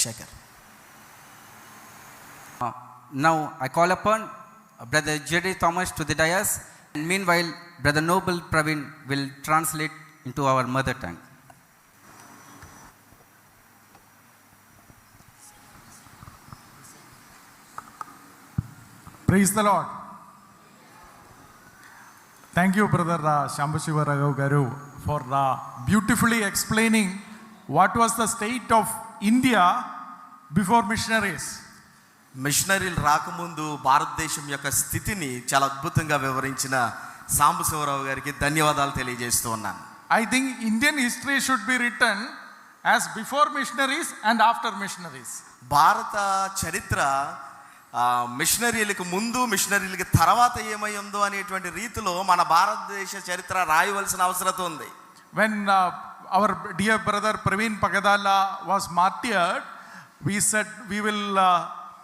Shekhar. Now I call upon Brother J.D. Thomas to the dais, and meanwhile Brother Noble Praveen will translate into our mother tongue. Praise the Lord. Thank you, Brother Shambhashiva Raghav Garu, for beautifully explaining what was the state of India before missionaries. మిషనరీలు రాకముందు భారతదేశం యొక్క స్థితిని చాలా అద్భుతంగా వివరించిన సాంబశివరావు గారికి ధన్యవాదాలు తెలియజేస్తూ ఉన్నాను. I think Indian history should be written as before missionaries and after missionaries. భారత చరిత్ర మిషనరీలకు ముందు మిషనరీలకు తర్వాత ఏమై ఉందో అనేటువంటి రీతిలో మన భారతదేశ చరిత్ర రాయవలసిన అవసరం ఉంది. When our dear brother Praveen Pagadala was martyred, we said we will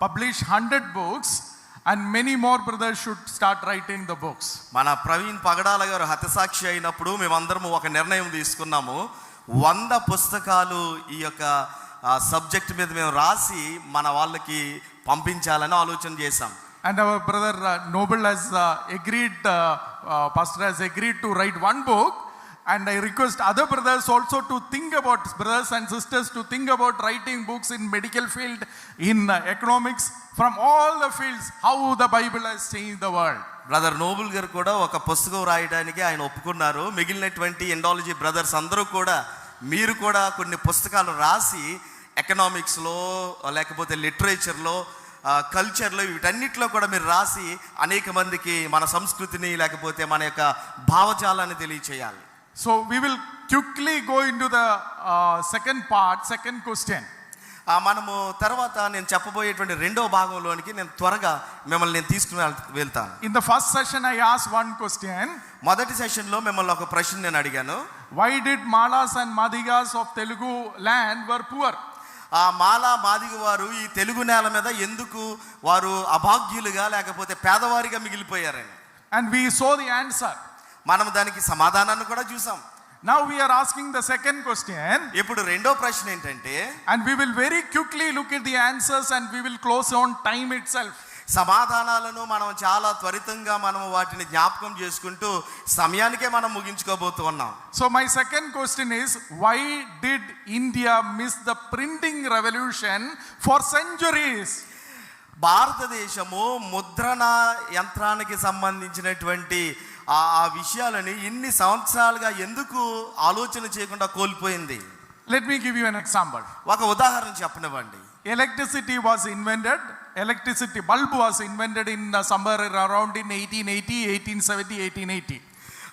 publish 100 books and many more brothers should start writing the books. మన ప్రవీణ్ పగడాల గారు హతసాక్షి అయినప్పుడు మేమందరం ఒక నిర్ణయం తీసుకున్నాము, 100 పుస్తకాలు ఈ యొక్క సబ్జెక్ట్ మీద మేము రాసి మన వాళ్ళకి పంపించాలని ఆలోచన చేశాం. And our brother Noble has agreed, pastor has agreed to write one book, and I request other brothers also to think about, brothers and sisters to think about writing books in medical field, in economics, from all the fields, how the Bible has changed the world. Brother Noble గారు కూడా ఒక పుస్తకం రాయడానికి ఆయన ఒప్పుకున్నారు. మిగిలినటువంటి ఎండాలజీ brothers అందరూ కూడా మీరు కూడా కొన్ని పుస్తకాలు రాసి ఎకనామిక్స్లో లేకపోతే లిటరేచర్లో కల్చర్లో వీటన్నిటిలో కూడా మీరు రాసి అనేక మందికి మన సంస్కృతిని లేకపోతే మన యొక్క భావజాలాన్ని తెలియచేయాలి. So we will quickly go into the second part, second question. మనము తర్వాత నేను చెప్పబోయేటువంటి రెండో భాగంలోనికి నేను త్వరగా మిమ్మల్ని నేను తీసుకుని వెళ్తాను. In the first session I asked one question. మొదటి సెషన్లో మిమ్మల్ని ఒక ప్రశ్న నేను అడిగాను. Why did Malas and Madigas of Telugu land were poor? ఆ మాలా మాదిగ వారు ఈ తెలుగు నేల మీద ఎందుకు వారు అభాగ్యులుగా లేకపోతే పేదవారిగా మిగిలిపోయారని. And we saw the answer. మనం దానికి సమాధానాన్ని కూడా చూసాం. Now we are asking the second question. ఇప్పుడు రెండో ప్రశ్న ఏంటంటే, and we will very quickly look at the answers and we will close on time itself. సమాధానాలను మనం చాలా త్వరితంగా మనం వాటిని జ్ఞాపకం చేసుకుంటూ సమయానికే మనం ముగించుకోబోతూ ఉన్నాం. So my second question is, why did India miss the printing revolution for centuries? భారతదేశము ముద్రణ యంత్రానికి సంబంధించినటువంటి ఆ విషయాలని ఇన్ని సంవత్సరాలుగా ఎందుకు ఆలోచన చేయకుండా కోల్పోయింది? Let me give you an example. ఒక ఉదాహరణ చెప్పనివ్వండి. Electricity was invented, electricity bulb was invented in somewhere around in 1880, 1870, 1880.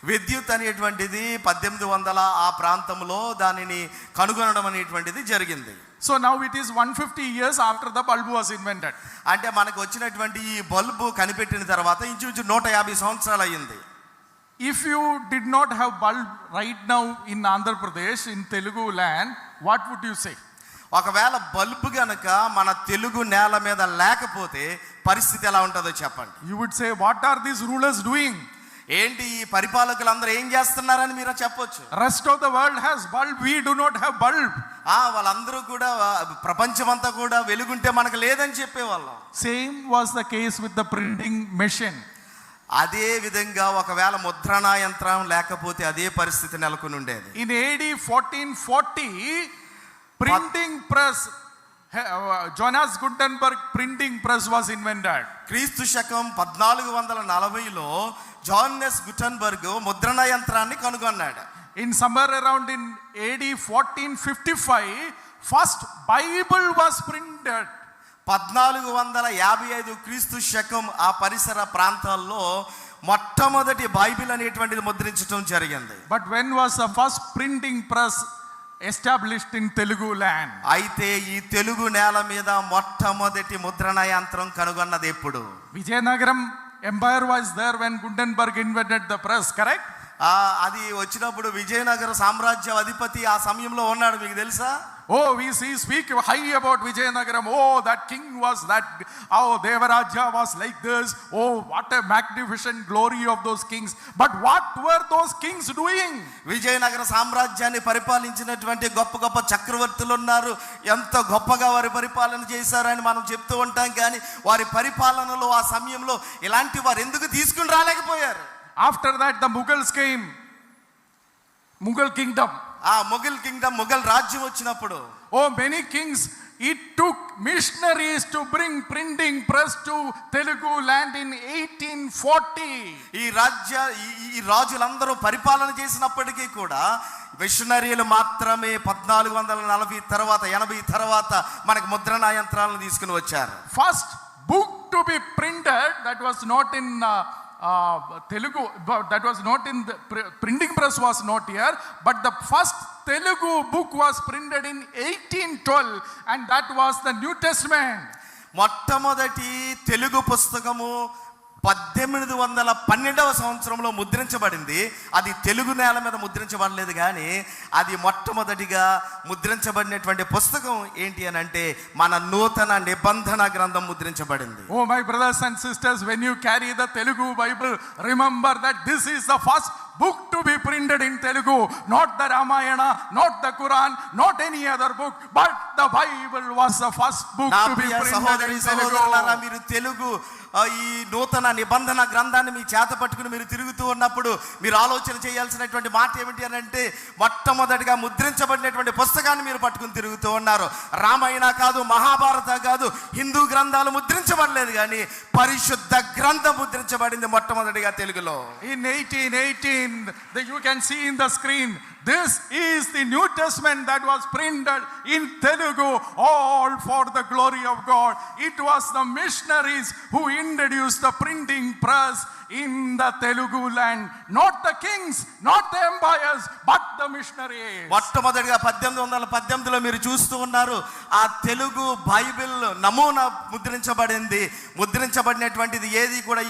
విద్యుత్ అనేటువంటిది 1800 ఆ ప్రాంతంలో దానిని కనుగొనడం అనేటువంటిది జరిగింది. So now it is 150 years after the bulb was invented. అంటే మనకు వచ్చినటువంటి ఈ బల్బు కనిపెట్టిన తర్వాత ఇంచుమించు 150 సంవత్సరాలు అయ్యింది. If you did not have bulb right now in Andhra Pradesh, in Telugu land, what would you say? ఒకవేళ బల్బు గనక మన తెలుగు నేల మీద లేకపోతే పరిస్థితి ఎలా ఉంటుందో చెప్పండి. You would say, what are these rulers doing? ఏంటి ఈ పరిపాలకులందరూ ఏం చేస్తున్నారని మీరు చెప్పొచ్చు. Rest of the world has bulb, we do not have bulb. వాళ్ళందరూ కూడా ప్రపంచమంతా కూడా వెలుగుంటే మనకు లేదని చెప్పేవాళ్ళం. Same was the case with the printing machine. అదే విధంగా ఒకవేళ ముద్రణా యంత్రం లేకపోతే అదే పరిస్థితి నెలకొని ఉండేది. In AD 1440 printing press, Johannes Gutenberg printing press was invented. క్రీస్తు శకం 1440లో జానెస్ గుటెన్బర్గ్ ముద్రణ యంత్రాన్ని కనుగొన్నాడు. In somewhere around in AD 1455 first Bible was printed. 1455 క్రీస్తు శకం ఆ పరిసర ప్రాంతాల్లో మొట్టమొదటి బైబిల్ అనేటువంటిది ముద్రించడం జరిగింది. But when was the first printing press established in Telugu land? అయితే ఈ తెలుగు నేల మీద మొట్టమొదటి ముద్రణ యంత్రం కనుగొన్నది ఎప్పుడు? Vijayanagaram Empire was there when Gutenberg invented the press, correct? అది వచ్చినప్పుడు విజయనగర సామ్రాజ్య అధిపతి ఆ సమయంలో ఉన్నాడు, మీకు తెలుసా? Oh, we speak high about Vijayanagaram. Oh, that king was that. Oh, Devaraja was like this. Oh, what a magnificent glory of those kings. But what were those kings doing? Vijayanagara సామ్రాజ్యాన్ని పరిపాలించినటువంటి గొప్ప గొప్ప చక్రవర్తులు ఉన్నారు. ఎంత గొప్పగా వారి పరిపాలన చేశారని మనం చెప్తూ ఉంటాం, కానీ వారి పరిపాలనలో ఆ సమయంలో ఇలాంటి వారు ఎందుకు తీసుకుని రాలేకపోయారు? After that, the Mughals came. Mughal kingdom. ఆ మొఘల్ కింగ్డమ్, మొఘల్ రాజ్యం వచ్చినప్పుడు Oh, many kings. It took missionaries to bring printing press to Telugu land in 1840. ఈ రాజులందరూ పరిపాలన చేసినప్పటికీ కూడా మిషనరీలు మాత్రమే 1440 తర్వాత 80 తర్వాత మనకు ముద్రణా యంత్రాలను తీసుకుని వచ్చారు. First book to be printed, that was not in Telugu, that was not in the printing press was not here, but the first Telugu book was printed in 1812, and that was the New Testament. మొట్టమొదటి తెలుగు పుస్తకము 1812వ సంవత్సరంలో ముద్రించబడింది. అది తెలుగు నేల మీద ముద్రించబడలేదు, కానీ అది మొట్టమొదటిగా ముద్రించబడినటువంటి పుస్తకం ఏంటి అని అంటే మన నూతన నిబంధన గ్రంథం ముద్రించబడింది. Oh, my brothers and sisters, when you carry the Telugu Bible, remember that this is the first book to be printed in Telugu, not the Ramayana, not the Quran, not any other book, but the Bible was the first book to be printed in Telugu. మీరు తెలుగు ఈ నూతన నిబంధన గ్రంథాన్ని మీ చేత పట్టుకుని మీరు తిరుగుతూ ఉన్నప్పుడు మీరు ఆలోచన చేయాల్సినటువంటి మాట ఏమిటి అని అంటే మొట్టమొదటిగా ముద్రించబడినటువంటి పుస్తకాన్ని మీరు పట్టుకుని తిరుగుతూ ఉన్నారు. రామాయణ కాదు, మహాభారత కాదు, హిందూ గ్రంథాలు ముద్రించబడలేదు, కానీ పరిశుద్ధ గ్రంథం ముద్రించబడింది మొట్టమొదటిగా తెలుగులో. In 1818, you can see in the screen, this is the New Testament that was printed in Telugu, all for the glory of God. It was the missionaries who introduced the printing press in the Telugu land, not the kings, not the empires, but the missionaries. మొట్టమొదటిగా 1818లో మీరు చూస్తూ ఉన్నారు, ఆ Telugu Bible నమూనా ముద్రించబడింది. ముద్రించబడినటువంటిది ఏది కూడా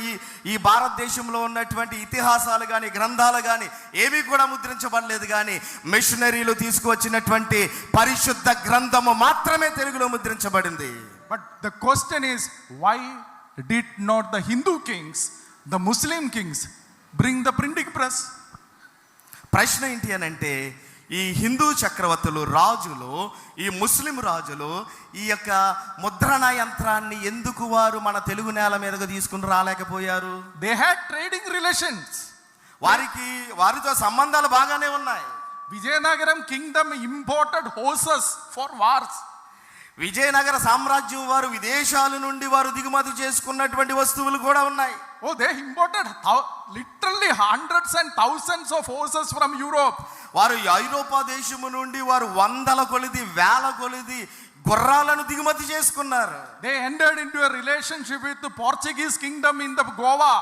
ఈ భారతదేశంలో ఉన్నటువంటి ఇతిహాసాలు కానీ గ్రంథాలు కానీ ఏవి కూడా ముద్రించబడలేదు, కానీ మిషనరీలు తీసుకువచ్చినటువంటి పరిశుద్ధ గ్రంథము మాత్రమే తెలుగులో ముద్రించబడింది. But the question is, why did not the Hindu kings, the Muslim kings, bring the printing press? ప్రశ్న ఏంటి అని అంటే ఈ హిందూ చక్రవర్తులు, రాజులు, ఈ ముస్లిం రాజులు ఈ యొక్క ముద్రణ యంత్రాన్ని ఎందుకు వారు మన తెలుగు నేల మీదగా తీసుకుని రాలేకపోయారు? They had trading relations. వారితో సంబంధాలు బాగానే ఉన్నాయి. Vijayanagaram kingdom imported horses for wars. Vijayanagara సామ్రాజ్యం వారు విదేశాల నుండి వారు దిగుమతి చేసుకున్నటువంటి వస్తువులు కూడా ఉన్నాయి. Oh, they imported literally hundreds and thousands of horses from Europe. వారు ఐరోపా దేశము నుండి వారు వందల కొలిది, వేల కొలిది గుర్రాలను దిగుమతి చేసుకున్నారు. They entered into a relationship with the Portuguese kingdom in the Goa.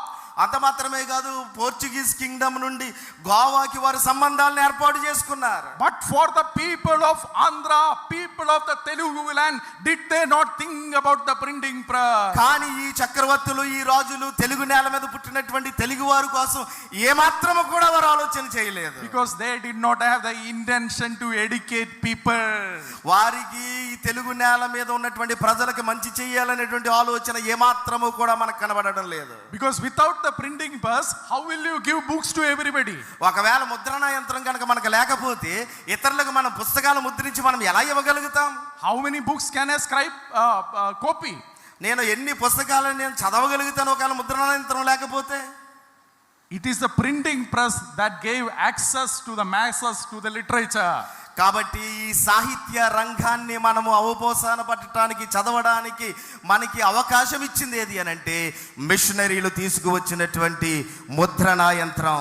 అంత మాత్రమే కాదు, పోర్చుగీస్ కింగ్డమ్ నుండి గోవాకి వారు సంబంధాలను ఏర్పాటు చేసుకున్నారు. But for the people of Andhra, people of the Telugu land, did they not think about the printing press? కానీ ఈ చక్రవర్తులు, ఈ రాజులు తెలుగు నేల మీద పుట్టినటువంటి తెలుగు వారి కోసం ఏమాత్రము కూడా వారు ఆలోచన చేయలేదు. Because they did not have the intention to educate people. వారికి ఈ తెలుగు నేల మీద ఉన్నటువంటి ప్రజలకు మంచి చేయాలనేటువంటి ఆలోచన ఏమాత్రము కూడా మనకు కనబడడం లేదు. Because without the printing press, how will you give books to everybody? ఒకవేళ ముద్రణ యంత్రం కనుక మనకు లేకపోతే ఇతరులకు మనం పుస్తకాలు ముద్రించి మనం ఎలా ఇవ్వగలుగుతాం? How many books can a scribe copy? నేను ఎన్ని పుస్తకాలను నేను చదవగలుగుతాను ఒకవేళ ముద్రణ యంత్రం లేకపోతే? It is the printing press that gave access to the masses to the literature. కాబట్టి ఈ సాహిత్య రంగాన్ని మనము అవపోసన పట్టడానికి, చదవడానికి మనకి అవకాశం ఇచ్చింది ఏది అని అంటే మిషనరీలు తీసుకువచ్చినటువంటి ముద్రణా యంత్రం.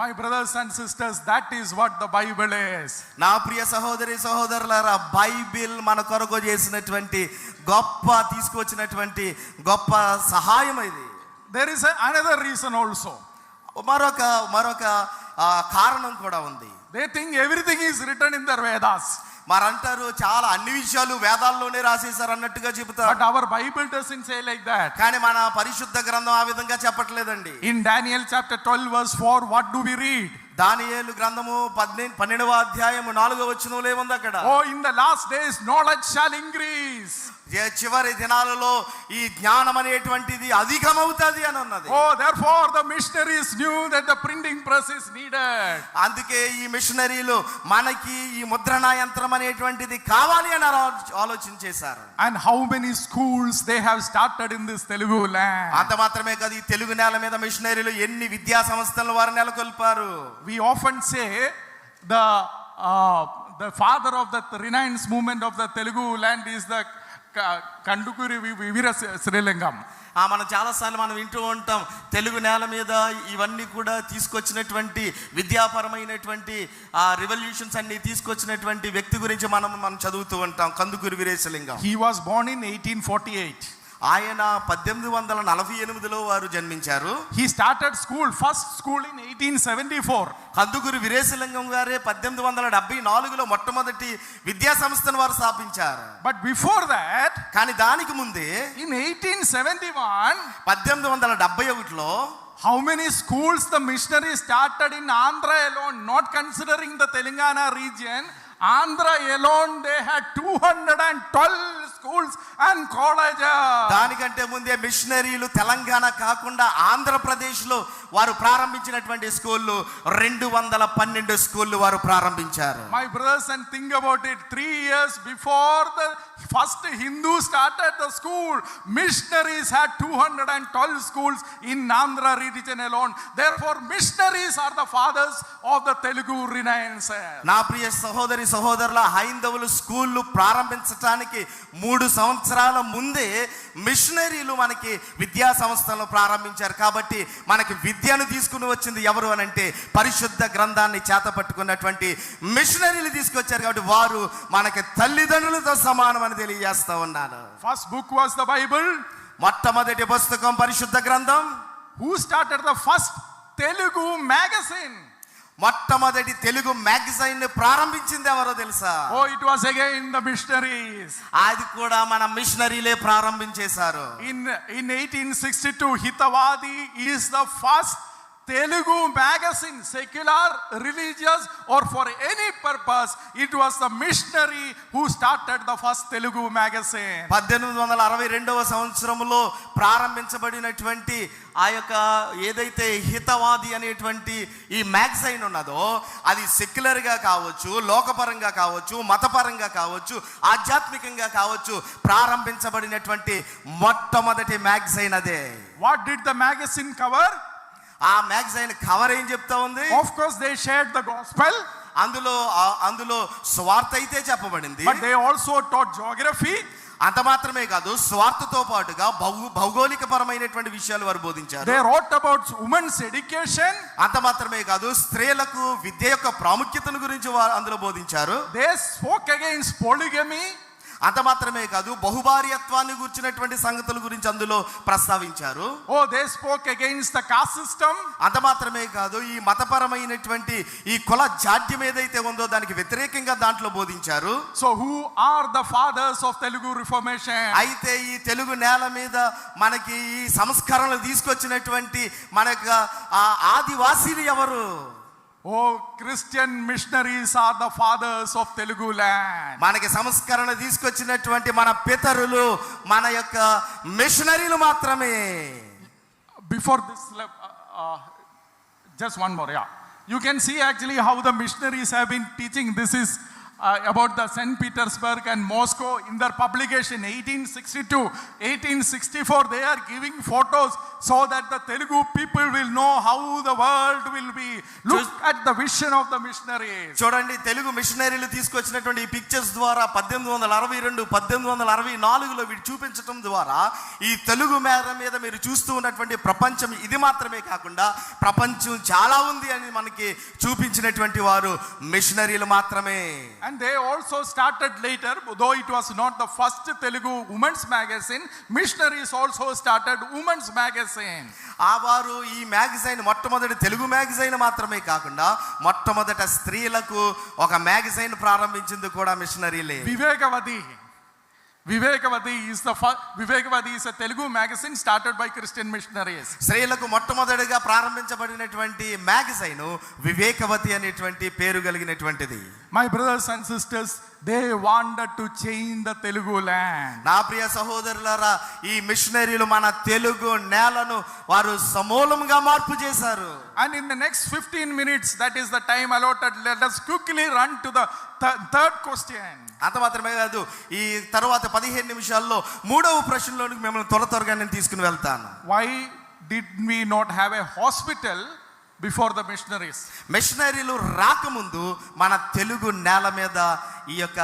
My brothers and sisters, that is what the Bible is. నా ప్రియ సహోదరి సహోదరులారా, బైబిల్ మన కొరకు చేసినటువంటి గొప్ప, తీసుకువచ్చినటువంటి గొప్ప సహాయం ఇది. There is another reason also. మరొక కారణం కూడా ఉంది. They think everything is written in the Vedas. మరంటారు చాలా అన్ని విషయాలు వేదాల్లోనే రాసేశారు అన్నట్టుగా చెబుతారు. But our Bible doesn't say like that. కానీ మన పరిశుద్ధ గ్రంథం ఆ విధంగా చెప్పట్లేదండి. In Daniel chapter 12 verse 4, what do we read? దానియేలు గ్రంథము 12వ అధ్యాయము 4వ వచనంలో ఏముంది అక్కడ? Oh, in the last days knowledge shall increase. చివరి దినాలలో ఈ జ్ఞానం అనేటువంటిది అధికమవుతుంది అని ఉన్నది. Oh, therefore the missionaries knew that the printing press is needed. అందుకే ఈ మిషనరీలు మనకి ఈ ముద్రణ యంత్రం అనేటువంటిది కావాలి అని ఆలోచన చేశారు. And how many schools they have started in this Telugu land. అంత మాత్రమే కాదు, ఈ తెలుగు నేల మీద మిషనరీలు ఎన్ని విద్యా సంస్థలను వారు నెలకొల్పారు. We often say the father of the Renaissance movement of the Telugu land is the Kandukuri Veera Srilingam. మనం చాలాసార్లు మనం వింటూ ఉంటాం, తెలుగు నేల మీద ఇవన్నీ కూడా తీసుకొచ్చినటువంటి విద్యాపరమైనటువంటి ఆ రివల్యూషన్స్ అన్ని తీసుకొచ్చినటువంటి వ్యక్తి గురించి మనం చదువుతూ ఉంటాం, Kandukuri Veeresalingam. He was born in 1848. ఆయన 1848లో వారు జన్మించారు. He started first school in 1874. Kandukuri Veeresalingam గారే 1874లో మొట్టమొదటి విద్యా సంస్థను వారు స్థాపించారు. But before that, కానీ దానికి ముందే in 1871, 1871లో how many schools the missionaries started in Andhra alone, not considering the Telangana region. Andhra alone they had 212 schools and colleges. దానికంటే ముందే మిషనరీలు తెలంగాణ కాకుండా ఆంధ్రప్రదేశ్లో వారు ప్రారంభించినటువంటి స్కూళ్ళు 212 స్కూళ్ళు వారు ప్రారంభించారు. My brothers, and think about it, 3 years before the first Hindu started the school, missionaries had 212 schools in Andhra region alone. Therefore missionaries are the fathers of the Telugu Renaissance. నా ప్రియ సహోదరి సహోదరుల, హైందవులు స్కూళ్ళు ప్రారంభించడానికి 3 సంవత్సరాల ముందే మిషనరీలు మనకి విద్యా సంస్థలను ప్రారంభించారు. కాబట్టి మనకి విద్యను తీసుకుని వచ్చింది ఎవరు అని అంటే పరిశుద్ధ గ్రంథాన్ని చేతపట్టుకున్నటువంటి మిషనరీలు తీసుకొచ్చారు. కాబట్టి వారు మనకి తల్లిదండ్రులతో సమానం అని తెలియజేస్తా ఉన్నాను. First book was the Bible. మొట్టమొదటి పుస్తకం పరిశుద్ధ గ్రంథం. Who started the first Telugu magazine? మొట్టమొదటి తెలుగు మ్యాగజైన్ ని ప్రారంభించింది ఎవరో తెలుసా? Oh, it was again the missionaries. అది కూడా మన మిషనరీలే ప్రారంభించేశారు. In 1862, Hitavadi is the first Telugu magazine, secular, religious, or for any purpose. It was the missionary who started the first Telugu magazine. 1862వ సంవత్సరంలో ప్రారంభించబడినటువంటి ఆ యొక్క ఏదైతే హితవాది అనేటువంటి ఈ మ్యాగజైన్ ఉన్నదో అది సెక్యులర్గా కావచ్చు, లోకపరంగా కావచ్చు, మతపరంగా కావచ్చు, ఆధ్యాత్మికంగా కావచ్చు, ప్రారంభించబడినటువంటి మొట్టమొదటి మ్యాగజైన్ అదే. What did the magazine cover? ఆ మ్యాగజైన్ కవర్ ఏం చెప్తా ఉంది? Of course they shared the gospel. అందులో స్వార్థ అయితే చెప్పబడింది. But they also taught geography. అంత మాత్రమే కాదు, స్వార్థతో పాటుగా భౌగోళిక పరమైనటువంటి విషయాలు వారు బోధించారు. They wrote about women's education. అంత మాత్రమే కాదు, స్త్రీలకు విద్య యొక్క ప్రాముఖ్యతను గురించి వారు అందులో బోధించారు. They spoke against polygamy. అంత మాత్రమే కాదు, బహుభార్యత్వాన్ని గురించినటువంటి సంగతుల గురించి అందులో ప్రస్తావించారు. Oh, they spoke against the caste system. అంత మాత్రమే కాదు, ఈ మతపరమైనటువంటి ఈ కుల జాడ్యం ఏదైతే ఉందో దానికి వ్యతిరేకంగా దాంట్లో బోధించారు. So who are the fathers of Telugu Reformation? అయితే ఈ తెలుగు నేల మీద మనకి ఈ సంస్కరణలు తీసుకొచ్చినటువంటి మనకు ఆదివాసీలు ఎవరు? Oh, Christian missionaries are the fathers of Telugu land. మనకి సంస్కరణ తీసుకొచ్చినటువంటి మన పితరులు మన యొక్క మిషనరీలు మాత్రమే. Before this, just one more, yeah. You can see actually how the missionaries have been teaching. This is about the St. Petersburg and Moscow in their publication 1862, 1864. They are giving photos so that the Telugu people will know how the world will be. Look at the vision of the missionaries. చూడండి, తెలుగు మిషనరీలు తీసుకొచ్చినటువంటి ఈ pictures ద్వారా 1862, 1864లో వీటి చూపించడం ద్వారా ఈ తెలుగు మేర మీద మీరు చూస్తూ ఉన్నటువంటి ప్రపంచం ఇది మాత్రమే కాకుండా ప్రపంచం చాలా ఉంది అని మనకి చూపించినటువంటి వారు మిషనరీలు మాత్రమే. And they also started later, though it was not the first Telugu women's magazine, missionaries also started women's magazine. వారు ఈ మ్యాగజైన్ మొట్టమొదటి తెలుగు మ్యాగజైన్ మాత్రమే కాకుండా మొట్టమొదట స్త్రీలకు ఒక మ్యాగజైన్ ప్రారంభించింది కూడా మిషనరీలే. Vivekavadi. Vivekavati is a Telugu magazine started by Christian missionaries. స్త్రీలకు మొట్టమొదటిగా ప్రారంభించబడినటువంటి మ్యాగజైన్ వివేకవతి అనేటువంటి పేరు కలిగినటువంటిది. My brothers and sisters, they wanted to change the Telugu land. నా ప్రియ సహోదరులారా, ఈ మిషనరీలు మన తెలుగు నేలను వారు సమూలంగా మార్పు చేశారు. And in the next 15 minutes, that is the time allotted, let us quickly run to the third question. అంత మాత్రమే కాదు, ఈ తర్వాత 15 నిమిషాల్లో మూడవ ప్రశ్నలోనికి మిమ్మల్ని త్వరగా నేను తీసుకుని వెళ్తాను. Why did we not have a hospital before the missionaries? మిషనరీలు రాకముందు మన తెలుగు నేల మీద ఈ యొక్క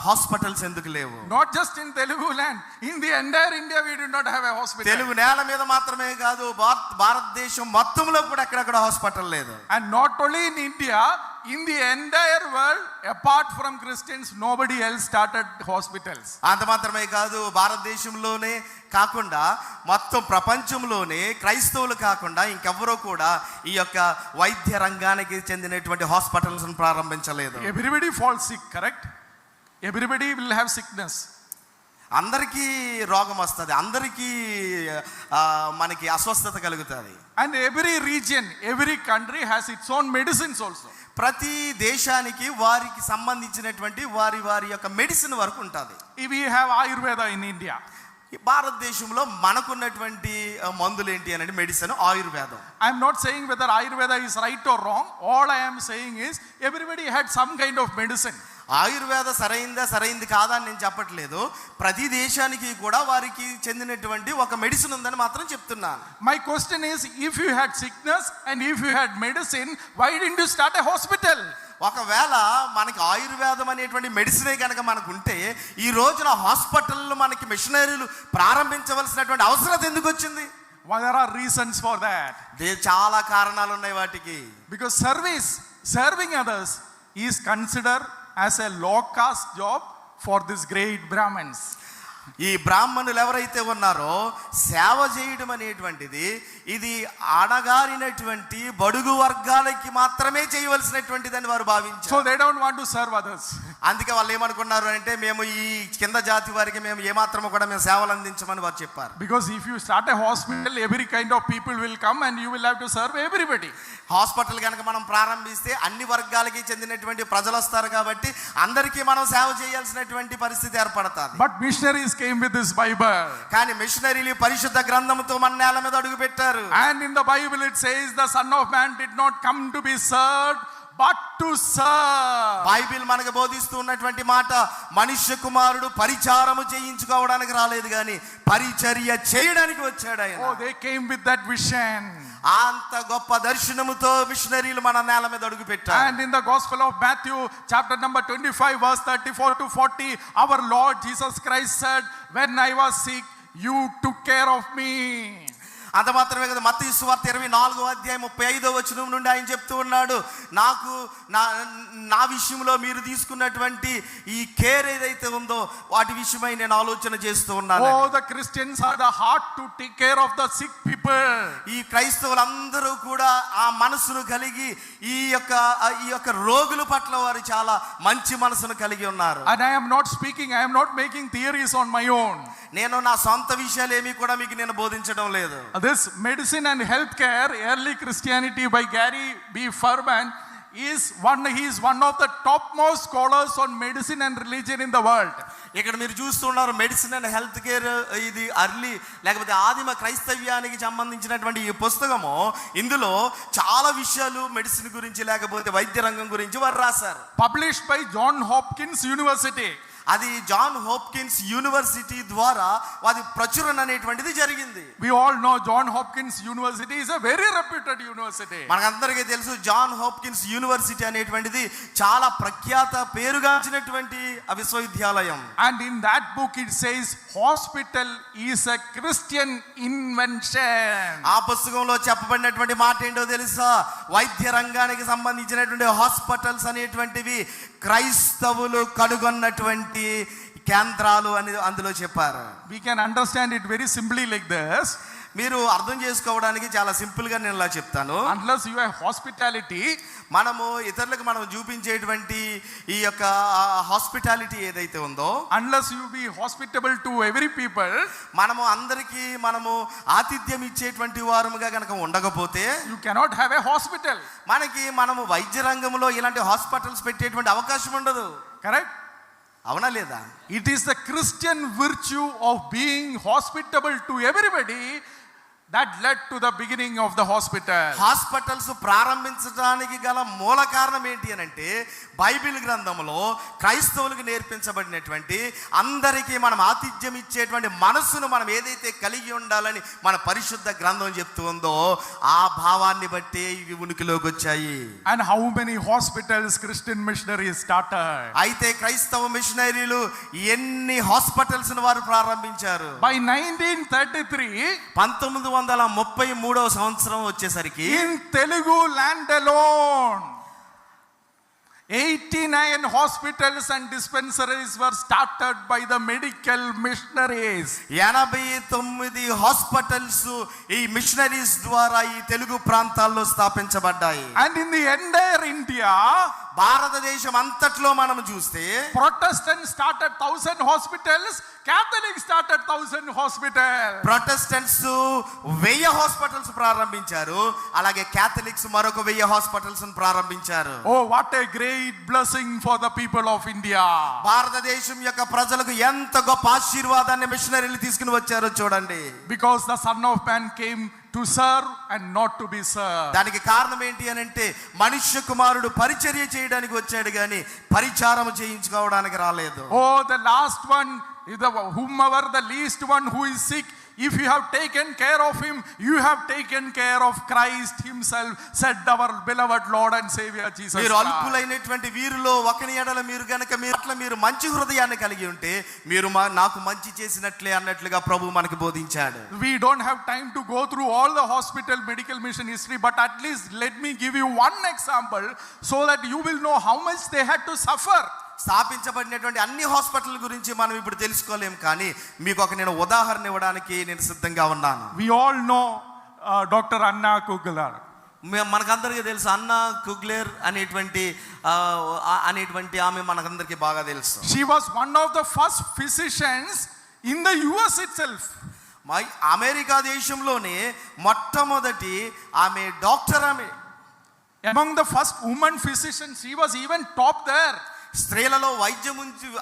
హాస్పిటల్స్ ఎందుకు లేవు? Not just in Telugu land, in the entire India we did not have a hospital. Telugu నేల మీద మాత్రమే కాదు, భారతదేశం మొత్తంలో కూడా ఎక్కడెక్కడ హాస్పిటల్ లేదు. And not only in India, in the entire world, apart from Christians, nobody else started hospitals. అంత మాత్రమే కాదు, భారతదేశంలోనే కాకుండా మొత్తం ప్రపంచంలోనే క్రైస్తవులు కాకుండా ఇంకెవరో కూడా ఈ యొక్క వైద్య రంగానికి చెందినటువంటి hospitals ప్రారంభించలేదు. Everybody falls sick, correct? Everybody will have sickness. అందరికీ రోగం వస్తుంది, అందరికీ మనకి అస్వస్థత కలుగుతుంది. And every region, every country has its own medicines also. ప్రతి దేశానికి వారికి సంబంధించినటువంటి వారి యొక్క మెడిసిన్ వరకు ఉంటుంది. We have Ayurveda in India. భారతదేశంలో మనకున్నటువంటి మందులు ఏంటి అని అంటే మెడిసిన్ ఆయుర్వేదం. I am not saying whether Ayurveda is right or wrong. All I am saying is everybody had some kind of medicine. Ayurveda సరైంది కాదా అని నేను చెప్పట్లేదు. ప్రతి దేశానికి కూడా వారికి చెందినటువంటి ఒక మెడిసిన్ ఉందని మాత్రం చెప్తున్నాను. My question is, if you had sickness and if you had medicine, why didn't you start a hospital? ఒకవేళ మనకి ఆయుర్వేదం అనేటువంటి మెడిసినే కనుక మనకు ఉంటే ఈ రోజున హాస్పిటల్లో మనకి మిషనరీలు ప్రారంభించవలసినటువంటి అవసరం ఎందుకు వచ్చింది? There are reasons for that. చాలా కారణాలు ఉన్నాయి వాటికి. Because serving others is considered as a low caste job for these great Brahmins. ఈ బ్రాహ్మణులు ఎవరైతే ఉన్నారో సేవ చేయడం అనేటువంటిది ఇది అణగారినటువంటి బడుగు వర్గాలకి మాత్రమే చేయవలసినటువంటిదని వారు భావించారు. So they don't want to serve others. అందుకే వాళ్ళు ఏమనుకున్నారు అంటే మేము ఈ కింద జాతి వారికి మేము ఏమాత్రము కూడా మేము సేవలు అందించమని వారు చెప్పారు. Because if you start a hospital, every kind of people will come and you will have to serve everybody. Hospital కనుక మనం ప్రారంభిస్తే అన్ని వర్గాలకి చెందినటువంటి ప్రజలు వస్తారు కాబట్టి అందరికీ మనం సేవ చేయాల్సినటువంటి పరిస్థితి ఏర్పడుతుంది. But missionaries came with this Bible. కానీ మిషనరీలు పరిశుద్ధ గ్రంథంతో మన నేల మీద అడుగు పెట్టారు. And in the Bible it says the Son of Man did not come to be served but to serve. Bible మనకు బోధిస్తూ ఉన్నటువంటి మాట, మనుష్య కుమారుడు పరిచారము చేయించుకోవడానికి రాలేదు కానీ పరిచర్య చేయడానికి వచ్చాడు ఆయన. Oh, they came with that vision. అంత గొప్ప దర్శనముతో మిషనరీలు మన నేల మీద అడుగు పెట్టారు. And in the Gospel of Matthew chapter number 25 verse 34 to 40, our Lord Jesus Christ said, when I was sick you took care of me. అంత మాత్రమే కదా, మత్తయి సువార్త 24వ అధ్యాయం 35వ వచనం నుండి ఆయన చెప్తూ ఉన్నాడు, నాకు నా విషయంలో మీరు తీసుకున్నటువంటి ఈ కేర్ ఏదైతే ఉందో వాటి విషయమై నేను ఆలోచన చేస్తూ ఉన్నాను. Oh, the Christians are the heart to take care of the sick people. ఈ క్రైస్తవులందరూ కూడా ఆ మనసును కలిగి ఈ యొక్క రోగుల పట్ల వారు చాలా మంచి మనసును కలిగి ఉన్నారు. And I am not speaking, I am not making theories on my own. నేను నా సొంత విషయాలు ఏమీ కూడా మీకు నేను బోధించడం లేదు. This medicine and healthcare, early Christianity by Gary B. Furman, he is one of the topmost scholars on medicine and religion in the world. ఇక్కడ మీరు చూస్తున్నారు మెడిసిన్ అండ్ హెల్త్ కేర్, ఇది అర్లీ లేకపోతే ఆదిమ క్రైస్తవ్యానికి సంబంధించినటువంటి ఈ పుస్తకము. ఇందులో చాలా విషయాలు మెడిసిన్ గురించి లేకపోతే వైద్య రంగం గురించి వారు రాశారు. Published by John Hopkins University. అది జాన్ హోప్కిన్స్ యూనివర్సిటీ ద్వారా అది ప్రచురణ అనేటువంటిది జరిగింది. We all know John Hopkins University is a very reputed university. మనకందరికీ తెలుసు జాన్ హోప్కిన్స్ యూనివర్సిటీ అనేటువంటిది చాలా ప్రఖ్యాత పేరుగాంచినటువంటి విశ్వవిద్యాలయం. And in that book it says hospital is a Christian invention. ఆ పుస్తకంలో చెప్పబడినటువంటి మాట ఏంటో తెలుసా? వైద్య రంగానికి సంబంధించినటువంటి హాస్పిటల్స్ అనేటువంటివి క్రైస్తవులు కనుగొన్నటువంటి కేంద్రాలు అని అందులో చెప్పారు. We can understand it very simply like this. మీరు అర్థం చేసుకోవడానికి చాలా సింపుల్గా నేను ఇలా చెప్తాను. Unless you have hospitality, మనము ఇతరులకు మనం చూపించేటువంటి ఈ యొక్క హాస్పిటాలిటీ ఏదైతే ఉందో, unless you be hospitable to every people, మనము అందరికీ మనము ఆతిథ్యం ఇచ్చేటువంటి వారముగా కనుక ఉండకపోతే you cannot have a hospital. మనము వైద్య రంగంలో ఇలాంటి హాస్పిటల్స్ పెట్టేటువంటి అవకాశం ఉండదు. Correct? అవునా లేదా? It is the Christian virtue of being hospitable to everybody that led to the beginning of the hospital. Hospitals ప్రారంభించడానికి గల మూల కారణం ఏంటి అని అంటే, బైబిల్ గ్రంథంలో క్రైస్తవులకు నేర్పించబడినటువంటి అందరికీ మనం ఆతిథ్యం ఇచ్చేటువంటి మనస్సును మనం ఏదైతే కలిగి ఉండాలని మన పరిశుద్ధ గ్రంథం చెప్తూ ఉందో ఆ భావాన్ని బట్టి ఇవి ఉనికిలోకి వచ్చాయి. And how many hospitals Christian missionaries started? అయితే క్రైస్తవ మిషనరీలు ఎన్ని హాస్పిటల్స్ వారు ప్రారంభించారు? By 1933, 1933వ సంవత్సరం వచ్చేసరికి in Telugu land alone, 89 hospitals and dispensaries were started by the medical missionaries. 89 hospitals ఈ మిషనరీస్ ద్వారా ఈ తెలుగు ప్రాంతాల్లో స్థాపించబడ్డాయి. And in the entire India, భారతదేశం అంతట్లో మనం చూస్తే Protestants started 1000 hospitals, Catholics started 1000 hospitals. Protestants 1000 hospitals ప్రారంభించారు, అలాగే క్యాథలిక్స్ మరొక 1000 హాస్పిటల్స్ ప్రారంభించారు. Oh, what a great blessing for the people of India. భారతదేశం యొక్క ప్రజలకు ఎంత గొప్ప ఆశీర్వాదాన్ని మిషనరీలు తీసుకుని వచ్చారో చూడండి. Because the Son of Man came to serve and not to be served. దానికి కారణం ఏంటి అని అంటే, మనుష్య కుమారుడు పరిచర్య చేయడానికి వచ్చాడు కానీ పరిచారం చేయించుకోవడానికి రాలేదు. Oh, the last one, whomever the least one who is sick, if you have taken care of him, you have taken care of Christ himself, said our beloved Lord and Savior Jesus మీరు Christ. అల్పులైనటువంటి వీరిలో ఒకని ఎడల మీరు గనక మీరు మంచి హృదయాన్ని కలిగి ఉంటే మీరు నాకు మంచి చేసినట్లే అన్నట్లుగా ప్రభు మనకు బోధించాడు. We don't have time to go through all the hospital medical mission history, but at least let me give you one example so that you will know how much they had to suffer. స్థాపించబడినటువంటి అన్ని hospital గురించి మనం ఇప్పుడు తెలుసుకోలేం, కానీ మీకు ఒక నేను ఉదాహరణ ఇవ్వడానికి నేను సిద్ధంగా ఉన్నాను. We all know Dr. Anna Kugler. మనకందరికీ తెలుసు అన్నా కుగ్లెర్ అనేటువంటి ఆమె మనకందరికీ బాగా తెలుసు. She was one of the first physicians in the US itself. America దేశంలోనే మొట్టమొదటి ఆమె డాక్టర్. ఆమె among the first woman physicians. She was even top there. స్త్రీలలో వైద్యం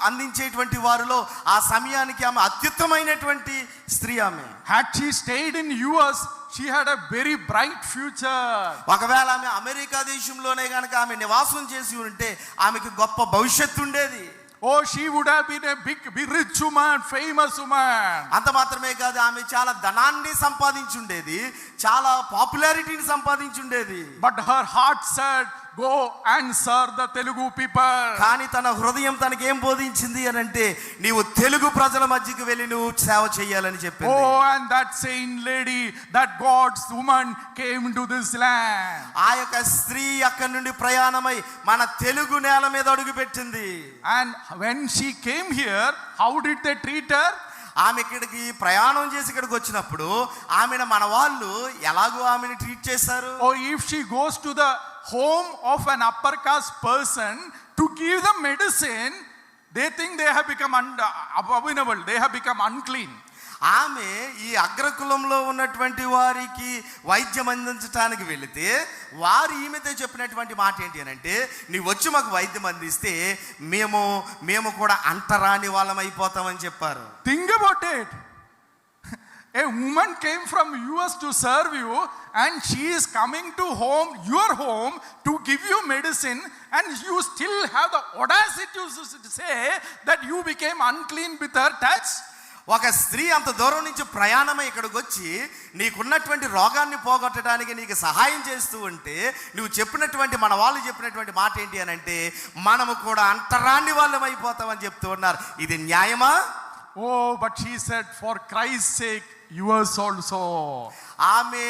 అందించేటువంటి వారిలో ఆ సమయానికి ఆమె అత్యుత్తమైనటువంటి స్త్రీ. ఆమె had she stayed in US, she had a very bright future. ఒకవేళ ఆమె అమెరికా దేశంలోనే కనుక ఆమె నివాసం చేసి ఉంటే ఆమెకి గొప్ప భవిష్యత్తు ఉండేది. Oh, she would have been a big rich woman, famous woman. అంత మాత్రమే కాదు, ఆమె చాలా ధనాన్ని సంపాదించుండేది, చాలా పాపులారిటీని సంపాదించుండేది. But her heart said, go and serve the Telugu people. కానీ తన హృదయం తనకి ఏం బోధించింది అని అంటే, నీవు తెలుగు ప్రజల మధ్యకి వెళ్ళి నువ్వు సేవ చేయాలని చెప్పింది. Oh, and that saint lady, that God's woman came to this land. ఆ యొక్క స్త్రీ అక్కడి నుండి ప్రయాణమై మన తెలుగు నేల మీద అడుగు పెట్టింది. And when she came here, how did they treat her? ఆమె ఇక్కడికి ప్రయాణం చేసి ఇక్కడికి వచ్చినప్పుడు ఆమెను మన వాళ్ళు ఎలాగో ఆమెను ట్రీట్ చేశారు. Or if she goes to the home of an upper caste person to give them medicine, they think they have become abominable, they have become unclean. ఆమె ఈ అగ్రకులంలో ఉన్నటువంటి వారికి వైద్యం అందించడానికి వెళితే వారు ఈమెతో చెప్పినటువంటి మాట ఏంటి అని అంటే, నీ వచ్చి మాకు వైద్యం అందిస్తే మేము కూడా అంటరాని వాళ్ళం అయిపోతామని చెప్పారు. Think about it. A woman came from US to serve you, and she is coming to your home to give you medicine, and you still have the audacity to say that you became unclean with her touch. ఒక స్త్రీ అంత దూరం నుంచి ప్రయాణమై ఇక్కడికి వచ్చి నీకున్నటువంటి రోగాన్ని పోగొట్టడానికి నీకు సహాయం చేస్తూ ఉంటే నువ్వు చెప్పినటువంటి మన వాళ్ళు చెప్పినటువంటి మాట ఏంటి అని అంటే, మనము కూడా అంటరాని వాళ్ళం అయిపోతామని చెప్తూ ఉన్నారు. ఇది న్యాయమా? Oh, but she said, for Christ's sake, yours also. ఆమె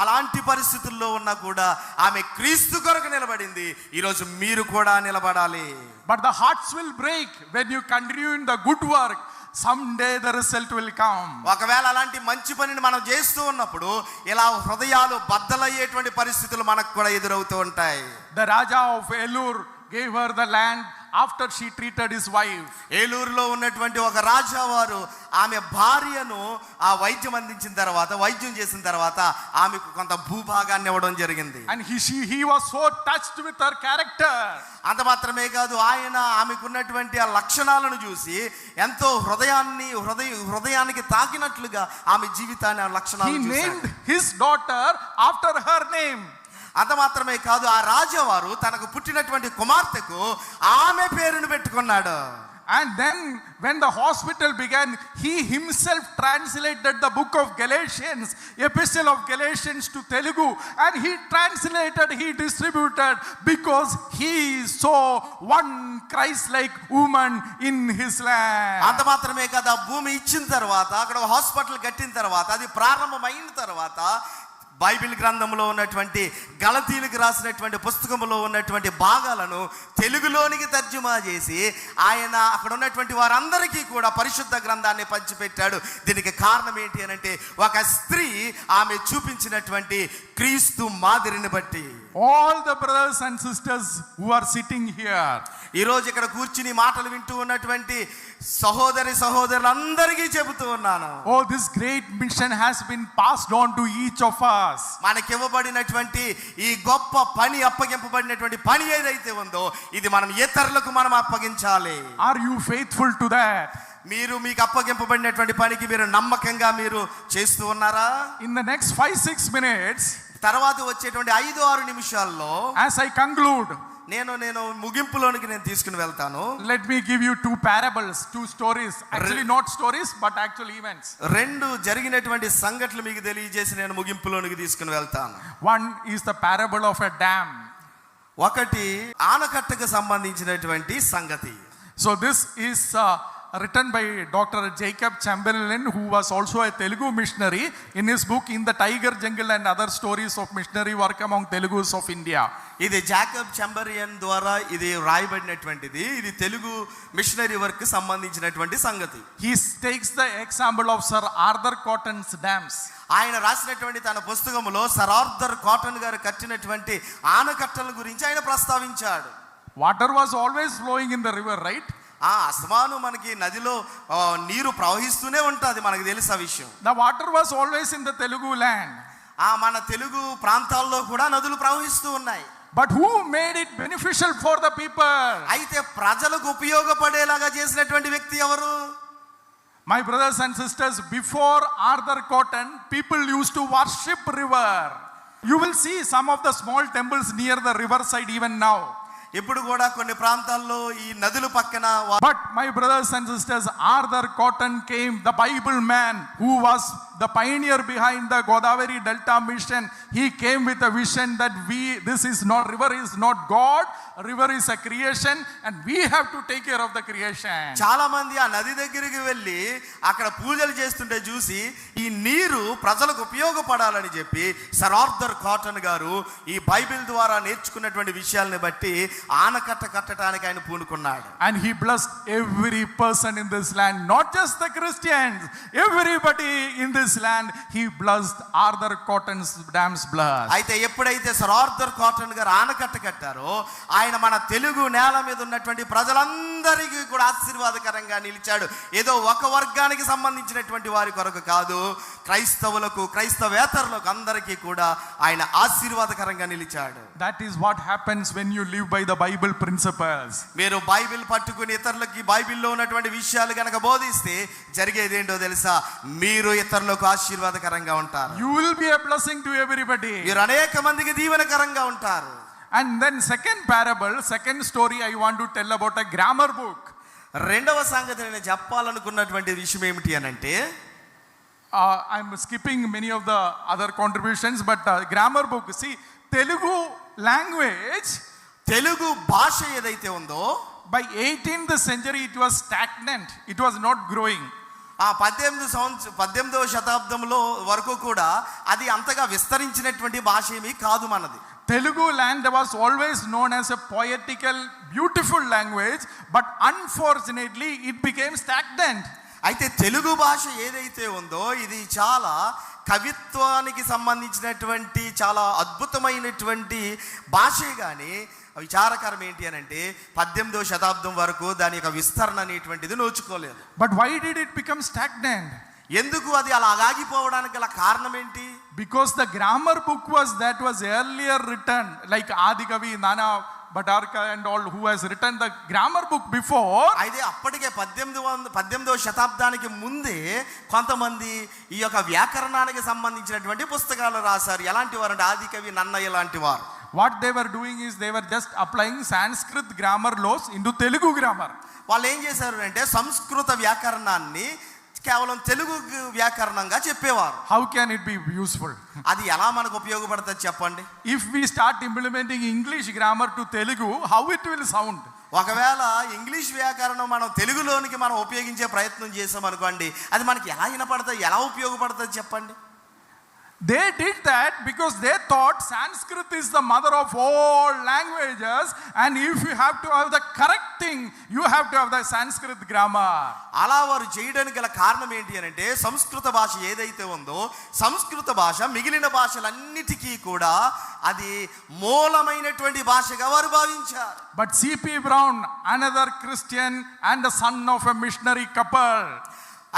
అలాంటి పరిస్థితుల్లో ఉన్నా కూడా ఆమె క్రీస్తు కొరకు నిలబడింది. ఈరోజు మీరు కూడా నిలబడాలి. But the hearts will break when you continue in the good work. someday the result will come. ఒకవేళ అలాంటి మంచి పనిని మనం చేస్తూ ఉన్నప్పుడు ఇలా హృదయాలు బద్దలయ్యేటువంటి పరిస్థితులు మనకు కూడా ఎదురవుతూ ఉంటాయి. The Raja of Elur gave her the land after she treated his wife. ఏలూరులో ఉన్నటువంటి ఒక రాజావారు ఆమె భార్యను ఆ వైద్యం అందించిన తర్వాత, వైద్యం చేసిన తర్వాత ఆమెకు కొంత భూభాగాన్ని ఇవ్వడం జరిగింది. And he was so touched with her character. అంత మాత్రమే కాదు, ఆయన ఆమెకున్నటువంటి ఆ లక్షణాలను చూసి ఎంతో హృదయానికి తాకినట్లుగా ఆమె జీవితాన్ని ఆ He లక్షణాలు named his daughter after her name. అంత మాత్రమే కాదు, ఆ రాజావారు తనకు పుట్టినటువంటి కుమార్తెకు ఆమె పేరును పెట్టుకున్నాడు. And then when the hospital began, he himself translated the book of Galatians, epistle of Galatians to Telugu, and he translated, he distributed, because he saw one Christ-like woman in his land. అంత మాత్రమే కాదు, ఆ భూమి ఇచ్చిన తర్వాత, అక్కడ hospital కట్టిన తర్వాత, అది ప్రారంభమైన తర్వాత బైబిల్ గ్రంథంలో ఉన్నటువంటి గలతీయులకు రాసినటువంటి పుస్తకంలో ఉన్నటువంటి భాగాలను తెలుగులోనికి తర్జుమా చేసి ఆయన అక్కడ ఉన్నటువంటి వారందరికీ కూడా పరిశుద్ధ గ్రంథాన్ని పంచిపెట్టాడు. దీనికి కారణం ఏంటి అని అంటే, ఒక స్త్రీ ఆమె చూపించినటువంటి క్రీస్తు మాదిరిని బట్టి. All the brothers and sisters who are sitting here, ఈరోజు ఇక్కడ కూర్చుని మాటలు వింటూ ఉన్నటువంటి సహోదరులందరికీ చెబుతూ ఉన్నాను, oh, this great mission has been passed on to each of us. మనకివ్వబడినటువంటి ఈ గొప్ప పని, అప్పగింపబడినటువంటి పని ఏదైతే ఉందో, ఇది మనం ఇతరులకు మనం అప్పగించాలి. Are you faithful to that? మీకు అప్పగింపబడినటువంటి పనికి మీరు నమ్మకంగా మీరు చేస్తూ ఉన్నారా? In the next 5-6 minutes, తర్వాత వచ్చేటువంటి 5-6 నిమిషాల్లో as I conclude, నేను ముగింపులోనికి నేను తీసుకుని వెళ్తాను. let me give you 2 parables, 2 stories, actually not stories but actual events. 2 జరిగినటువంటి సంఘటనలు మీకు తెలియజేసి నేను ముగింపులోనికి తీసుకుని వెళ్తాను. One is the parable of a dam. ఒకటి ఆనకట్టకు సంబంధించినటువంటి సంగతి. So this is written by Dr. Jacob Chamberlain, who was also a Telugu missionary, in his book In the Tiger Jungle and Other Stories of Missionary Work Among Telugus of India. ఇది Jacob చంబరియన్ ద్వారా ఇది రాయబడినటువంటిది. ఇది Telugu machinery work సంబంధించినటువంటి సంగతి. He takes the example of Sir Arthur Cotton's dams. ఆయన రాసినటువంటి తన పుస్తకంలో సర్ ఆర్థర్ కాటన్ గారు కట్టినటువంటి ఆనకట్టల గురించి ఆయన ప్రస్తావించాడు. Water was always flowing in the river, right? అస్మాను మనకి నదిలో నీరు ప్రవహిస్తూనే ఉంటుంది, మనకు తెలుసు ఆ విషయం. The water was always in the Telugu land. మన తెలుగు ప్రాంతాల్లో కూడా నదులు ప్రవహిస్తూ ఉన్నాయి. But who made it beneficial for the people? అయితే ప్రజలకు ఉపయోగపడేలాగా చేసినటువంటి వ్యక్తి ఎవరు? My brothers and sisters, before Arthur Cotton, people used to worship river. You will see some of the small temples near the riverside even now. ఇప్పుడు కూడా కొన్ని ప్రాంతాల్లో ఈ నదుల పక్కన. But my brothers and sisters, Arthur Cotton came, the Bible man who was the pioneer behind the Godavari Delta mission. He came with a vision that river is not God, river is a creation and we have to take care of the creation. చాలా మంది ఆ నది దగ్గరికి వెళ్ళి అక్కడ పూజలు చేస్తుంటే చూసి ఈ నీరు ప్రజలకు ఉపయోగపడాలని చెప్పి సర్ ఆర్థర్ కాటన్ గారు ఈ బైబిల్ ద్వారా నేర్చుకున్నటువంటి విషయాలను బట్టి ఆనకట్ట కట్టడానికి ఆయన పూనుకున్నాడు. And he blessed every person in this land, not just the Christians, everybody in this land. He blessed Arthur Cotton's dams blessed. అయితే ఎప్పుడైతే సర్ ఆర్థర్ కాటన్ గారు ఆనకట్ట కట్టారో ఆయన మన తెలుగు నేల మీద ఉన్నటువంటి ప్రజలందరికీ కూడా ఆశీర్వాదకరంగా నిలిచాడు. ఏదో ఒక వర్గానికి సంబంధించినటువంటి వారి కొరకు కాదు, క్రైస్తవులకు, క్రైస్తవేతరులకు అందరికీ కూడా ఆయన ఆశీర్వాదకరంగా నిలిచాడు. That is what happens when you live by the Bible principles. మీరు బైబిల్ పట్టుకుని ఇతరులకి బైబిల్లో ఉన్నటువంటి విషయాలు గనక బోధిస్తే జరిగేది ఏంటో తెలుసా? మీరు ఇతరులకు ఆశీర్వాదకరంగా ఉంటారు. You will be a blessing to everybody. మీరు అనేక మందికి దీవెనకరంగా ఉంటారు. And then second story I want to tell about a grammar book. రెండవ సంగతి నేను చెప్పాలనుకున్నటువంటి విషయం ఏమిటి అనంటే, I'm skipping many of the other contributions, but grammar book. See, Telugu language, Telugu భాష ఏదైతే ఉందో, by 18th century it was stagnant, it was not growing. 18వ శతాబ్దంలో వరకు కూడా అది అంతగా విస్తరించినటువంటి భాష ఏమీ కాదు మనది. Telugu land was always known as a poetical, beautiful language, but unfortunately it became stagnant. అయితే తెలుగు భాష ఏదైతే ఉందో ఇది చాలా కవిత్వానికి సంబంధించినటువంటి చాలా అద్భుతమైనటువంటి భాషే కానీ విచారకరం ఏంటి అని అంటే 18వ శతాబ్దం వరకు దాని యొక్క విస్తరణ అనేటువంటిది నోచుకోలేదు. But why did it become stagnant? ఎందుకు అది అలా ఆగిపోవడానికి గల కారణం ఏంటి? Because the grammar book was earlier written, like Adi Kavi, Nana Bhatarka and all who has written the grammar book before. అయితే అప్పటికే 18వ శతాబ్దానికి ముందే కొంతమంది ఈ యొక్క వ్యాకరణానికి సంబంధించినటువంటి పుస్తకాలు రాశారు. ఎలాంటి వారు అంటే ఆది కవి నన్నయ్య లాంటి వారు. What they were doing is they were just applying Sanskrit grammar laws into Telugu grammar. వాళ్ళు ఏం చేశారు అంటే సంస్కృత వ్యాకరణాన్ని కేవలం తెలుగు వ్యాకరణంగా చెప్పేవారు. How can it be useful? అది ఎలా మనకు ఉపయోగపడుతుంది చెప్పండి? If we start implementing English grammar to Telugu, how it will sound? ఒకవేళ ఇంగ్లీష్ వ్యాకరణం మనం తెలుగులోనికి మనం ఉపయోగించే ప్రయత్నం చేసాం అనుకోండి, అది మనకి ఎలా వినపడుతుంది, ఎలా ఉపయోగపడుతుంది చెప్పండి? They did that because they thought Sanskrit is the mother of all languages, and if you have to have the correct thing, you have to have the Sanskrit grammar. అలా వారు చేయడానికి గల కారణం ఏంటి అని అంటే సంస్కృత భాష ఏదైతే ఉందో సంస్కృత భాష మిగిలిన భాషలన్నిటికీ కూడా అది మూలమైనటువంటి భాషగా వారు భావించారు. But C.P. Brown, another Christian and the son of a missionary couple,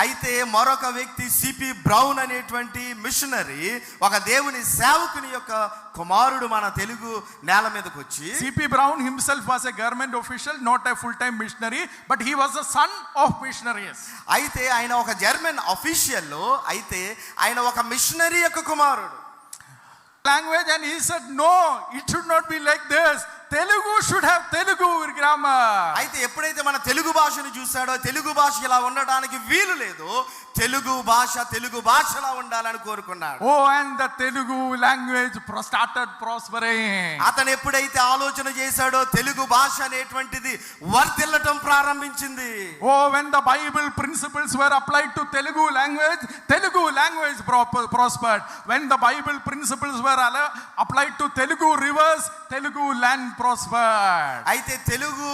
అయితే మరొక వ్యక్తి సిపి బ్రౌన్ అనేటువంటి మిషనరీ ఒక దేవుని సేవకుని యొక్క కుమారుడు మన తెలుగు నేల మీదకి వచ్చి, C.P. Brown himself was a government official, not a full-time missionary, but he was the son of missionaries. అయితే ఆయన ఒక జర్మన్ అఫీషియల్, అయితే ఆయన ఒక మిషనరీ యొక్క కుమారుడు. Language, and he said no, it should not be like this. Telugu should have Telugu grammar. అయితే ఎప్పుడైతే మన తెలుగు భాషను చూసాడో తెలుగు భాష ఇలా ఉండడానికి వీలు లేదు, తెలుగు భాషలా ఉండాలని కోరుకున్నాడు. Oh, and the Telugu language started prospering. అతను ఎప్పుడైతే ఆలోచన చేశాడో తెలుగు భాష అనేటువంటిది వర్ధిల్లటం ప్రారంభించింది. Oh, when the Bible principles were applied to Telugu language prospered. When the Bible principles were applied to Telugu rivers, Telugu land prospered. అయితే తెలుగు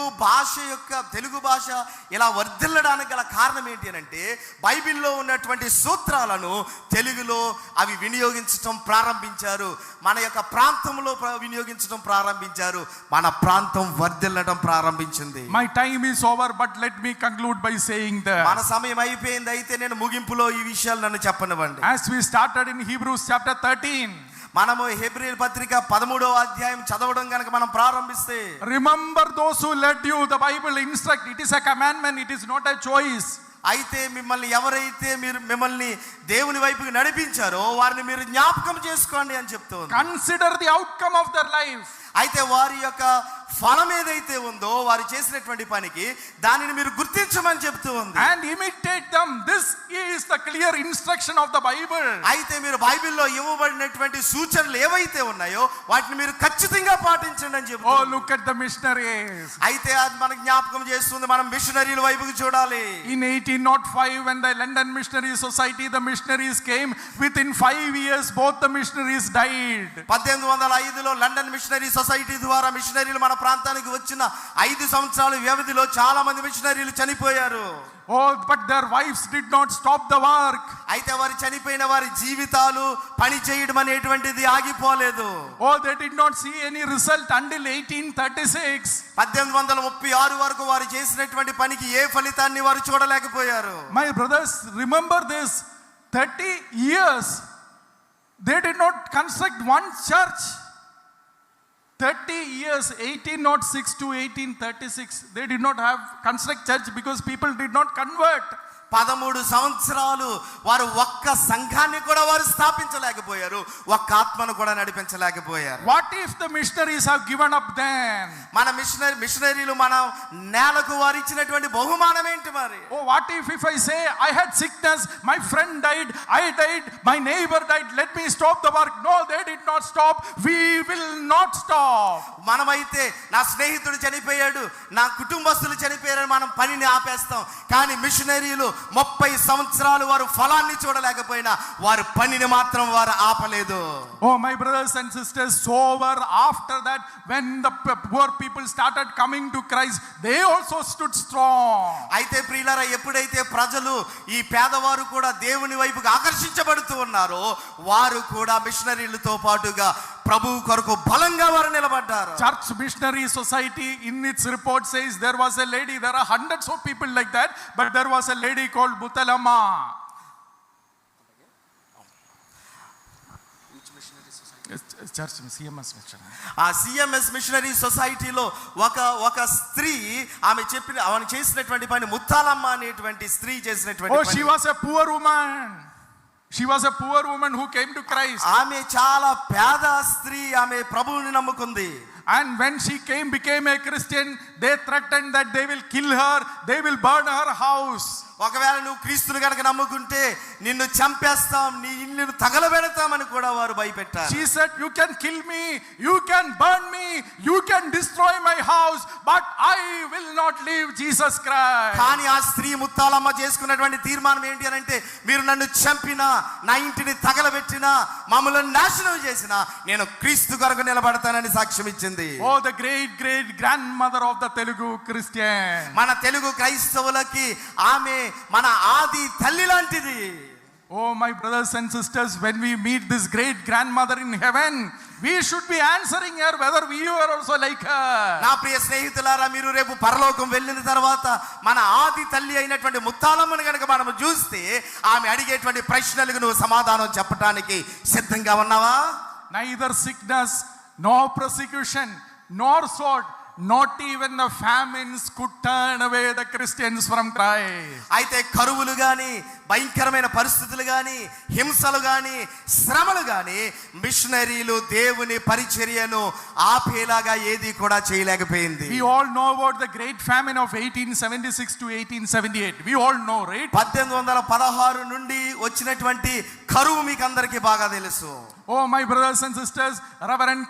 భాష ఇలా వర్ధిల్లడానికి గల కారణం ఏంటి అని అంటే బైబిల్లో ఉన్నటువంటి సూత్రాలను తెలుగులో అవి వినియోగించడం ప్రారంభించారు. మన యొక్క ప్రాంతంలో వినియోగించడం ప్రారంభించారు. మన ప్రాంతం వర్ధిల్లడం ప్రారంభించింది. My time is over, but let me conclude by saying that మన సమయం అయిపోయింది. అయితే నేను ముగింపులో ఈ విషయాలు నన్ను చెప్పనివ్వండి. as we started in Hebrews chapter 13, మనము హెబ్రీయుల పత్రిక 13వ అధ్యాయం చదవడం గనుక మనం ప్రారంభిస్తే, remember those who led you. The Bible instruct, it is a commandment, it is not a choice. అయితే ఎవరైతే మిమ్మల్ని దేవుని వైపుకి నడిపించారో వారిని మీరు జ్ఞాపకం చేసుకోండి అని చెప్తుంది. Consider the outcome of their life. అయితే వారి యొక్క ఫలం ఏదైతే ఉందో వారు చేసినటువంటి పనికి దానిని మీరు గుర్తించమని చెప్తూ ఉంది. And imitate them. This is the clear instruction of the Bible. అయితే మీరు బైబిల్లో ఇవ్వబడినటువంటి సూచనలు ఏవైతే ఉన్నాయో వాటిని మీరు ఖచ్చితంగా పాటించండి అని చెప్తుంది. Oh, look at the missionaries. అయితే అది మనకు జ్ఞాపకం చేస్తుంది, మనం మిషనరీల వైపుకి చూడాలి. In 1805, when the London Missionary Society, the missionaries came, within 5 years both the missionaries died. 1805లో లండన్ మిషనరీ సొసైటీ ద్వారా మిషనరీలు మన ప్రాంతానికి వచ్చిన 5 సంవత్సరాల వ్యవధిలో చాలా మంది మిషనరీలు చనిపోయారు. Oh, but their wives did not stop the work. అయితే వారి చనిపోయిన వారి జీవితాలు పని చేయడం అనేటువంటిది ఆగిపోలేదు. Oh, they did not see any result until 1836. 1836 వరకు వారు చేసినటువంటి పనికి ఏ ఫలితాన్ని వారు చూడలేకపోయారు. My brothers, remember this, 30 years they did not construct one church. 30 years, 1806 to 1836, they did not have construct church because people did not convert. 13 సంవత్సరాలు వారు ఒక్క సంఘాన్ని కూడా వారు స్థాపించలేకపోయారు, ఒక్క ఆత్మను కూడా నడిపించలేకపోయారు. What if the missionaries have given up then? మన మిషనరీలు మన నేలకు వారు ఇచ్చినటువంటి బహుమానం ఏంటి మరి? Oh, what if I say I had sickness, my friend died, I died, my neighbor died, let me stop the work? No, they did not stop. We will not stop. మనమైతే నా స్నేహితుడు చనిపోయాడు, నా కుటుంబస్తులు చనిపోయారని మనం పనిని ఆపేస్తాం. కానీ మిషనరీలు 30 సంవత్సరాలు వారు ఫలాన్ని చూడలేకపోయినా వారి పనిని మాత్రం వారు ఆపలేదు. Oh, my brothers and sisters, sober after that, when the poor people started coming to Christ, they also stood strong. అయితే ప్రియులారా, ఎప్పుడైతే ప్రజలు ఈ పేదవారు కూడా దేవుని వైపుకి ఆకర్షించబడుతూ ఉన్నారో వారు కూడా మిషనరీలతో పాటుగా ప్రభువు కొరకు బలంగా వారు నిలబడ్డారు. Church Missionary Society in its report says there was a lady, there are hundreds of people like that, but there was a lady called Butalama. Church CMS Missionary. ఆ సిఎంఎస్ మిషనరీ సొసైటీలో ఒక స్త్రీ ఆమె చేసినటువంటి పని, ముత్తాలమ్మ అనేటువంటి స్త్రీ చేసినటువంటి Oh, పని. she was a poor woman. She was a poor woman who came to Christ. ఆమె చాలా పేద స్త్రీ, ఆమె ప్రభువుని నమ్ముకుంది. And when she became a Christian, they threatened that they will kill her, they will burn her house. ఒకవేళ నువ్వు క్రీస్తుని కనుక నమ్ముకుంటే నిన్ను చంపేస్తాం, నీ ఇల్లును తగలబెడతామని కూడా వారు భయపెట్టారు. She said, you can kill me, you can burn me, you can destroy my house, but I will not leave Jesus Christ. కానీ ఆ స్త్రీ ముత్తాలమ్మ చేసుకున్నటువంటి తీర్మానం ఏంటి అని అంటే, మీరు నన్ను చంపినా, నా ఇంటిని తగలబెట్టినా, మమ్మల్ని నాశనం చేసినా నేను క్రీస్తు కొరకు నిలబడతానని సాక్ష్యం ఇచ్చింది. Oh, the great grandmother of the Telugu Christian. మన తెలుగు క్రైస్తవులకి ఆమె మన ఆది తల్లి లాంటిది. Oh, my brothers and sisters, when we meet this great grandmother in heaven, we should be answering her whether we are also like her. నా ప్రియ స్నేహితులారా, మీరు రేపు పరలోకం వెళ్ళిన తర్వాత మన ఆది తల్లి అయినటువంటి ముత్తాలమ్మను కనుక మనం చూస్తే ఆమె అడిగేటువంటి ప్రశ్నలకు నువ్వు సమాధానం చెప్పడానికి సిద్ధంగా ఉన్నావా? Neither sickness nor persecution nor sword, not even the famines could turn away the Christians from Christ. అయితే కరువులు గాని, భయంకరమైన పరిస్థితులు గాని, హింసలు గాని, శ్రమలు గాని మిషనరీలు దేవుని పరిచర్యను ఆపేలాగా ఏది కూడా చేయలేకపోయింది. We all know about the great famine of 1876 to 1878. We all know, right? 1816 నుండి వచ్చినటువంటి కరువు మీకు అందరికీ బాగా తెలుసు. Oh, my brothers and sisters, Reverend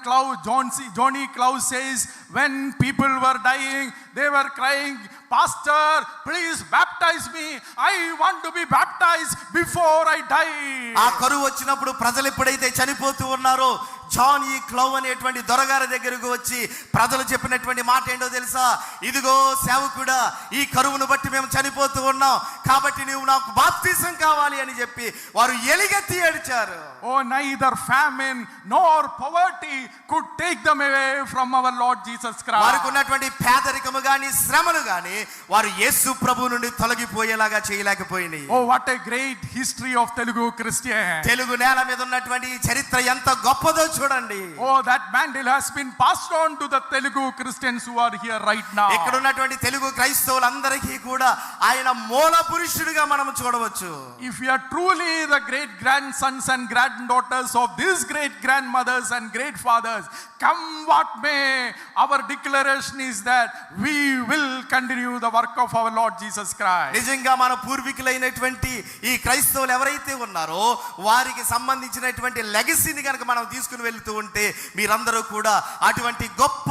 Johnny Klaus says, when people were dying, they were crying, Pastor, please baptize me. I want to be baptized before I die. ఆ కరువు వచ్చినప్పుడు ప్రజలు ఎప్పుడైతే చనిపోతూ ఉన్నారో, జాన్ ఈ క్లౌ అనేటువంటి దొరగారి దగ్గరకు వచ్చి ప్రజలు చెప్పినటువంటి మాట ఏంటో తెలుసా? ఇదిగో సేవకుడా, ఈ కరువును బట్టి మేము చనిపోతూ ఉన్నాం, కాబట్టి నీవు నాకు బాప్తిసం కావాలి అని చెప్పి వారు ఎలుగెత్తి ఏడ్చారు. Oh, neither famine nor poverty could take them away from our Lord Jesus Christ. వారికి ఉన్నటువంటి పేదరికము గాని, శ్రమలు గాని వారు యేసు ప్రభు నుండి తొలగిపోయేలాగా చేయలేకపోయినాయి. Oh, what a great history of Telugu Christian. Telugu నేల మీద ఉన్నటువంటి ఈ చరిత్ర ఎంత గొప్పదో చూడండి. Oh, that mantle has been passed on to the Telugu Christians who are here right now. ఇక్కడ ఉన్నటువంటి తెలుగు క్రైస్తవులందరికీ కూడా ఆయన మూల పురుషుడిగా మనం చూడవచ్చు. If we are truly the great grandsons and granddaughters of these great grandmothers and great fathers, come what may, our declaration is that we will continue the work of our Lord Jesus Christ. నిజంగా మన పూర్వీకులైనటువంటి ఈ క్రైస్తవులు ఎవరైతే ఉన్నారో వారికి సంబంధించినటువంటి లెగసీని కనుక మనం తీసుకుని వెళ్తూ ఉంటే మీరందరూ కూడా అటువంటి గొప్ప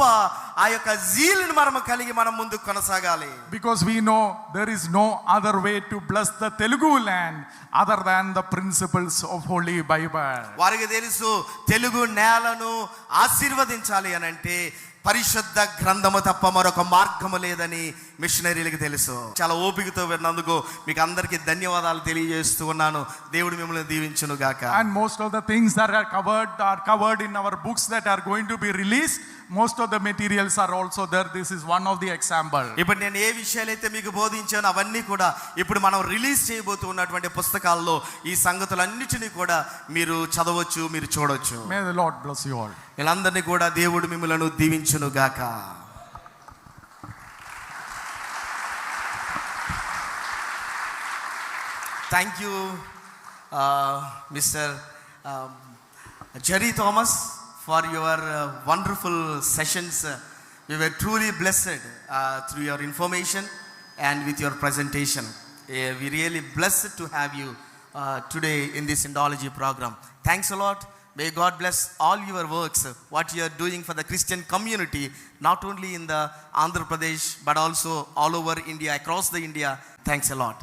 ఆ యొక్క జీల్ని మనం కలిగి మనం ముందుకు కొనసాగాలి. Because we know there is no other way to bless the Telugu land other than the principles of Holy Bible. వారికి తెలుసు తెలుగు నేలను ఆశీర్వదించాలి అని అంటే పరిశుద్ధ గ్రంథము తప్ప మరొక మార్గము లేదని మిషనరీలకు తెలుసు. చాలా ఓపికతో విన్నందుకు మీకు అందరికీ ధన్యవాదాలు తెలియజేస్తూ ఉన్నాను. దేవుడు మిమ్మల్ని దీవించును గాక. And most of the things that are covered in our books that are going to be released, most of the materials are also there. This is one of the example. ఇప్పుడు నేను ఏ విషయాలైతే మీకు బోధించానో అవన్నీ కూడా ఇప్పుడు మనం రిలీజ్ చేయబోతూ ఉన్నటువంటి పుస్తకాల్లో ఈ సంగతులన్నిటినీ కూడా మీరు చదవచ్చు, మీరు చూడొచ్చు. May the Lord bless you all. వీళ్ళందరినీ కూడా దేవుడు మిమ్మల్ని దీవించును గాక. Thank you mister Jerry Thomas for your wonderful sessions. We were truly blessed through your information and with your presentation. We really blessed to have you today in this Indology program. Thanks a lot. May God bless all your works, what you are doing for the Christian community, not only in the Andhra Pradesh, but also all over India, across the India. Thanks a lot.